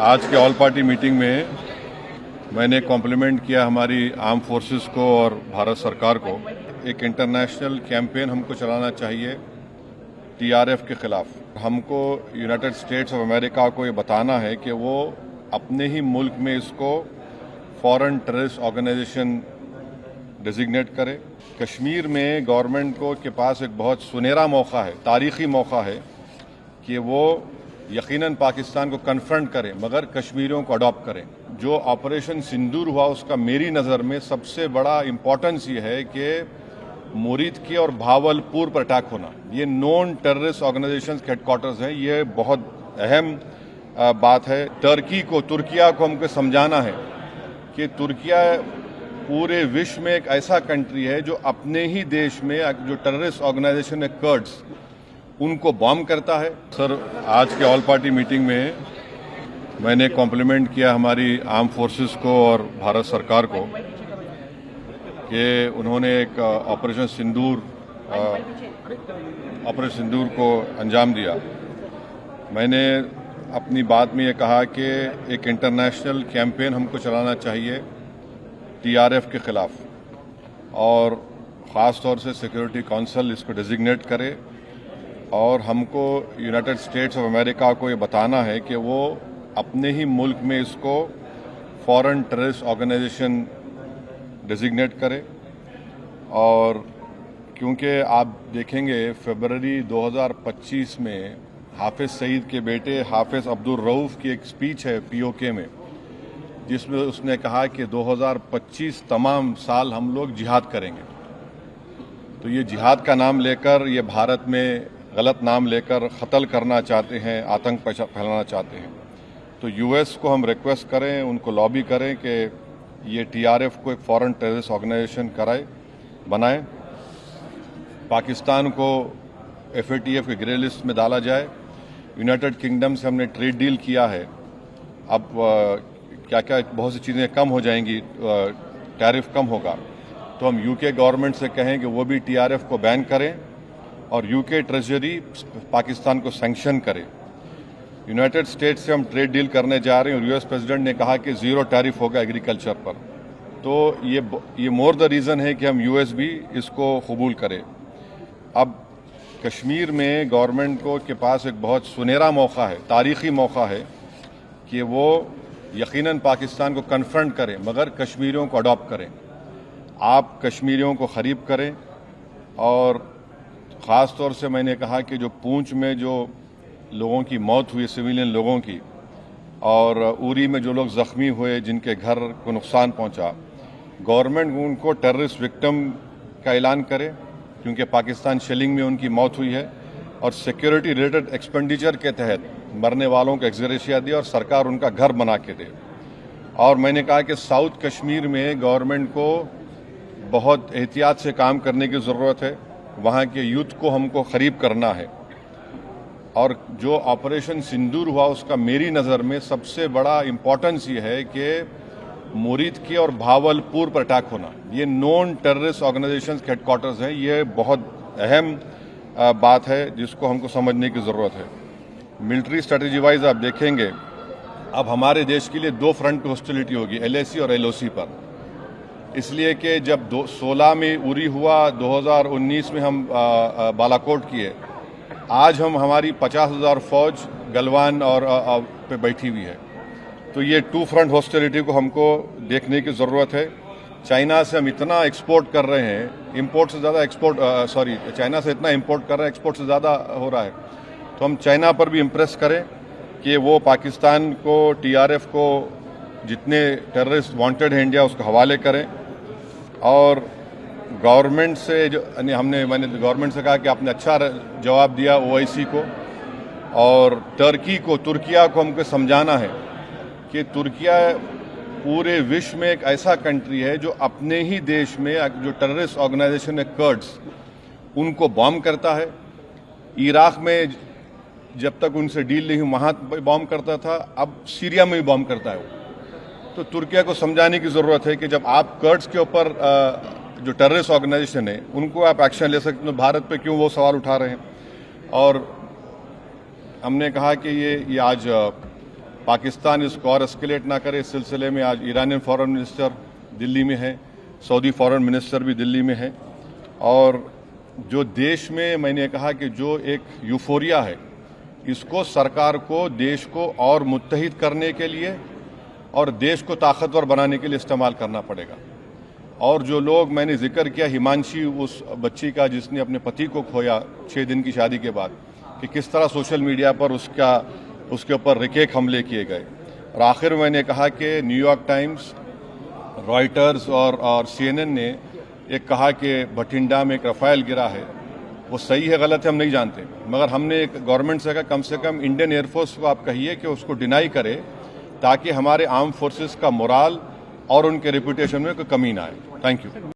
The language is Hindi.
आज के ऑल पार्टी मीटिंग में मैंने कॉम्प्लीमेंट किया हमारी आर्म फोर्सेस को और भारत सरकार को। एक इंटरनेशनल कैंपेन हमको चलाना चाहिए टीआरएफ के खिलाफ। हमको यूनाइटेड स्टेट्स ऑफ अमेरिका को ये बताना है कि वो अपने ही मुल्क में इसको फॉरेन टेररिस्ट ऑर्गेनाइजेशन डिजिग्नेट करे। कश्मीर में गवर्नमेंट को के पास एक बहुत सुनहरा मौका है, तारीखी मौका है कि वो यकीनन पाकिस्तान को कन्फ्रंट करें मगर कश्मीरियों को अडॉप्ट करें। जो ऑपरेशन सिंदूर हुआ उसका मेरी नज़र में सबसे बड़ा इम्पोर्टेंस ये है कि मुरीद की और भावलपुर पर अटैक होना, ये नॉन टेररिस्ट ऑर्गेनाइजेशन के हेडक्वार्टर्स हैं। ये बहुत अहम बात है। तुर्किया को हमको समझाना है कि तुर्किया पूरे विश्व में एक ऐसा कंट्री है जो अपने ही देश में जो टेररिस्ट ऑर्गेनाइजेशन है कर्ड्स, उनको बॉम्ब करता है। सर, आज के ऑल पार्टी मीटिंग में मैंने कॉम्प्लीमेंट किया हमारी आर्म फोर्सेस को और भारत सरकार को कि उन्होंने एक ऑपरेशन सिंदूर को अंजाम दिया। मैंने अपनी बात में ये कहा कि एक इंटरनेशनल कैंपेन हमको चलाना चाहिए टीआरएफ के खिलाफ और ख़ास तौर से सिक्योरिटी काउंसिल इसको डिजिग्नेट करे और हमको यूनाइटेड स्टेट्स ऑफ अमेरिका को ये बताना है कि वो अपने ही मुल्क में इसको फॉरेन टेररिस्ट ऑर्गेनाइजेशन डिजिग्नेट करे। और क्योंकि आप देखेंगे फरवरी 2025 में हाफिज़ सईद के बेटे हाफिज़ अब्दुल रऊफ़ की एक स्पीच है पीओके में, जिसमें उसने कहा कि 2025 तमाम साल हम लोग जिहाद करेंगे। तो ये जिहाद का नाम लेकर, ये भारत में गलत नाम लेकर कत्ल करना चाहते हैं, आतंक फैलाना चाहते हैं। तो यूएस को हम रिक्वेस्ट करें, उनको लॉबी करें कि ये टीआरएफ को एक फॉरेन टेररिस्ट ऑर्गेनाइजेशन बनाए, पाकिस्तान को एफएटीएफ के ग्रे लिस्ट में डाला जाए। यूनाइटेड किंगडम से हमने ट्रेड डील किया है, अब क्या क्या बहुत सी चीज़ें कम हो जाएंगी, टैरिफ कम होगा। तो हम यूके गवर्नमेंट से कहें कि वो भी टीआरएफ को बैन करें और यूके ट्रेजरी पाकिस्तान को सैंक्शन करे। यूनाइटेड स्टेट्स से हम ट्रेड डील करने जा रहे हैं और यूएस प्रेसिडेंट ने कहा कि ज़ीरो टैरिफ होगा एग्रीकल्चर पर। तो ये मोर द रीज़न है कि हम यूएस भी इसको कबूल करें। अब कश्मीर में गवर्नमेंट को के पास एक बहुत सुनहरा मौका है, तारीखी मौका है कि वो यकीनन पाकिस्तान को कन्फ्रंट करें मगर कश्मीरियों को अडॉप्ट करें। आप कश्मीरियों को ख़रीब करें और ख़ास तौर से मैंने कहा कि जो पूंछ में जो लोगों की मौत हुई, सिविलियन लोगों की, और उरी में जो लोग ज़ख्मी हुए, जिनके घर को नुकसान पहुंचा, गवर्नमेंट उनको टेररिस्ट विक्टिम का ऐलान करे क्योंकि पाकिस्तान शेलिंग में उनकी मौत हुई है, और सिक्योरिटी रिलेटेड एक्सपेंडिचर के तहत मरने वालों को एक्सग्रेशिया दे और सरकार उनका घर बना के दे। और मैंने कहा कि साउथ कश्मीर में गवर्नमेंट को बहुत एहतियात से काम करने की ज़रूरत है। वहाँ के यूथ को हमको ख़रीब करना है। और जो ऑपरेशन सिंदूर हुआ उसका मेरी नज़र में सबसे बड़ा इम्पोर्टेंस ये है कि मुरीद की और भावलपुर पर अटैक होना, ये नॉन टेररिस्ट ऑर्गेनाइजेशन के हेडक्वार्टर्स हैं। ये बहुत अहम बात है जिसको हमको समझने की ज़रूरत है। मिलिट्री स्ट्रेटजी वाइज आप देखेंगे अब हमारे देश के लिए दो फ्रंट पे हॉस्टिलिटी होगी, एलएसी और एलओसी पर। इसलिए कि जब 2016 में उरी हुआ, 2019 में हम बालाकोट किए, आज हमारी 50,000 फौज गलवान और पे बैठी हुई है। तो ये टू फ्रंट हॉस्टिलिटी को हमको देखने की ज़रूरत है। चाइना से हम इतना एक्सपोर्ट कर रहे हैं, इंपोर्ट से ज़्यादा चाइना से इतना इंपोर्ट कर रहे हैं, एक्सपोर्ट से ज़्यादा हो रहा है। तो हम चाइना पर भी इम्प्रेस करें कि वो पाकिस्तान को, टीआरएफ को, जितने टेररिस्ट वांटेड हैं इंडिया, उसको हवाले करें। और गवर्नमेंट से मैंने गवर्नमेंट से कहा कि आपने अच्छा जवाब दिया ओआईसी को, और तुर्किया को हमको समझाना है कि तुर्किया पूरे विश्व में एक ऐसा कंट्री है जो अपने ही देश में जो टेररिस्ट ऑर्गेनाइजेशन है कर्ड्स, उनको बॉम्ब करता है। इराक में जब तक उनसे डील नहीं हुई वहाँ बॉम्ब करता था, अब सीरिया में भी बॉम्ब करता है वो। तो तुर्किया को समझाने की ज़रूरत है कि जब आप कर्ड्स के ऊपर जो टेररिस्ट ऑर्गेनाइजेशन है उनको आप एक्शन ले सकते हैं, तो भारत पे क्यों वो सवाल उठा रहे हैं। और हमने कहा कि ये आज पाकिस्तान इसको और एस्केलेट ना करे। इस सिलसिले में आज ईरानियन फॉरेन मिनिस्टर दिल्ली में है, सऊदी फॉरेन मिनिस्टर भी दिल्ली में है। और जो देश में मैंने कहा कि जो एक यूफोरिया है, इसको सरकार को देश को और मुत्तहिद करने के लिए और देश को ताकतवर बनाने के लिए इस्तेमाल करना पड़ेगा। और जो लोग मैंने जिक्र किया, हिमांशी उस बच्ची का जिसने अपने पति को खोया 6 दिन की शादी के बाद, कि किस तरह सोशल मीडिया पर उसके ऊपर रिकेक हमले किए गए। और आखिर मैंने कहा कि न्यूयॉर्क टाइम्स, रॉयटर्स और CNN ने एक कहा कि भटिंडा में एक रफाइल गिरा है। वो सही है गलत है हम नहीं जानते, मगर हमने एक गवर्नमेंट से कहा कम इंडियन एयरफोर्स को आप कहिए कि उसको डिनाई करे, ताकि हमारे आर्म फोर्सेस का मोराल और उनके रेपुटेशन में कोई कमी ना आए। Thank you.